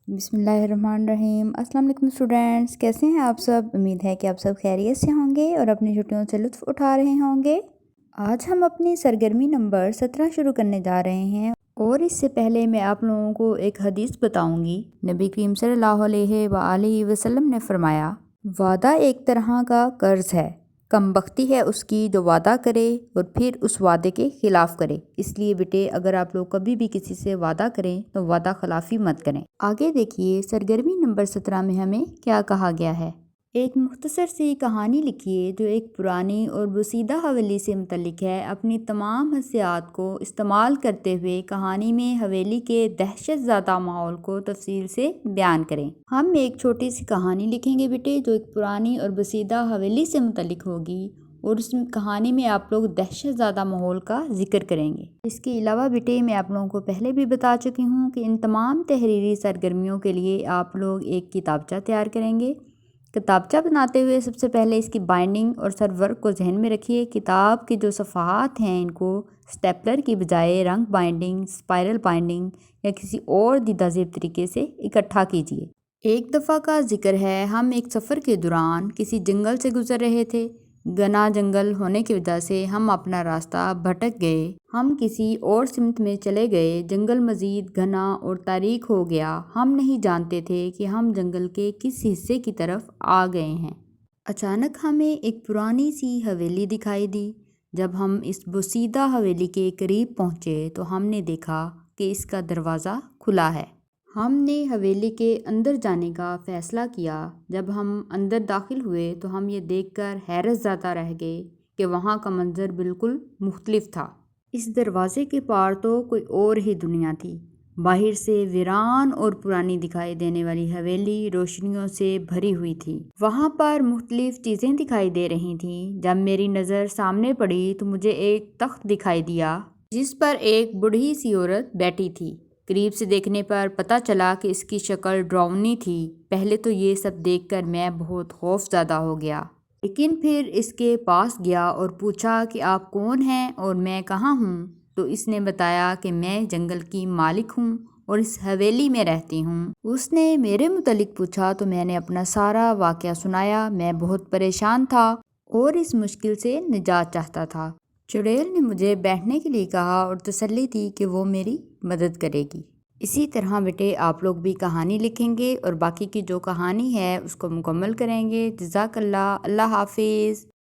बिस्मिल्लाहिर्रहमानिर्रहीम। अस्सलाम वालेकुम स्टूडेंट्स, कैसे हैं आप सब। उम्मीद है कि आप सब खैरियत से होंगे और अपनी छुट्टियों से लुत्फ़ उठा रहे होंगे। आज हम अपनी सरगर्मी नंबर 17 शुरू करने जा रहे हैं और इससे पहले मैं आप लोगों को एक हदीस बताऊंगी। नबी करीम सल्लल्लाहु अलैहि वसल्लम ने फरमाया, वादा एक तरह का कर्ज है, कमबख्ती है उसकी जो वादा करे और फिर उस वादे के खिलाफ करे। इसलिए बेटे, अगर आप लोग कभी भी किसी से वादा करें तो वादा खिलाफी मत करें। आगे देखिए सरगर्मी नंबर 17 में हमें क्या कहा गया है। एक मुख्तसर सी कहानी लिखिए जो एक पुरानी और बसीदा हवेली से मुतल्लिक है। अपनी तमाम हसियात को इस्तेमाल करते हुए कहानी में हवेली के दहशत ज़दा माहौल को तफसील से बयान करें। हम एक छोटी सी कहानी लिखेंगे बेटे जो एक पुरानी और बसीदा हवेली से मुतल्लिक होगी और उस कहानी में आप लोग दहशत ज़दा माहौल का जिक्र करेंगे। इसके अलावा बेटे, मैं आप लोगों को पहले भी बता चुकी हूँ कि इन तमाम तहरीरी सरगर्मियों के लिए आप लोग एक किताबचा तैयार करेंगे। किताबचा बनाते हुए सबसे पहले इसकी बाइंडिंग और सरवर्क को जहन में रखिए। किताब के जो सफ़हात हैं इनको स्टेपलर की बजाय रंग बाइंडिंग, स्पाइरल बाइंडिंग या किसी और दीदाजेब तरीके से इकट्ठा कीजिए। एक दफ़ा का जिक्र है, हम एक सफ़र के दौरान किसी जंगल से गुज़र रहे थे। घना जंगल होने की वजह से हम अपना रास्ता भटक गए। हम किसी और सिमत में चले गए। जंगल मज़ीद घना और तारीक हो गया। हम नहीं जानते थे कि हम जंगल के किस हिस्से की तरफ आ गए हैं। अचानक हमें एक पुरानी सी हवेली दिखाई दी। जब हम इस बोसीदा हवेली के करीब पहुँचे तो हमने देखा कि इसका दरवाज़ा खुला है। हमने हवेली के अंदर जाने का फ़ैसला किया। जब हम अंदर दाखिल हुए तो हम ये देखकर हैरत ज़दा रह गए कि वहाँ का मंज़र बिल्कुल मुख्तलिफ था। इस दरवाज़े के पार तो कोई और ही दुनिया थी। बाहर से वीरान और पुरानी दिखाई देने वाली हवेली रोशनियों से भरी हुई थी। वहाँ पर मुख्तलिफ चीज़ें दिखाई दे रही थीं। जब मेरी नज़र सामने पड़ी तो मुझे एक तख्त दिखाई दिया जिस पर एक बूढ़ी सी औरत बैठी थी। करीब से देखने पर पता चला कि इसकी शक्ल डरावनी थी। पहले तो ये सब देखकर मैं बहुत खौफज़दा हो गया, लेकिन फिर इसके पास गया और पूछा कि आप कौन हैं और मैं कहाँ हूँ। तो इसने बताया कि मैं जंगल की मालिक हूँ और इस हवेली में रहती हूँ। उसने मेरे मुतलिक पूछा तो मैंने अपना सारा वाक़या सुनाया। मैं बहुत परेशान था और इस मुश्किल से निजात चाहता था। चुड़ैल ने मुझे बैठने के लिए कहा और तसल्ली दी कि वो मेरी मदद करेगी। इसी तरह बेटे, आप लोग भी कहानी लिखेंगे और बाकी की जो कहानी है उसको मुकम्मल करेंगे। जज़ाकल्लाह। अल्लाह हाफिज़।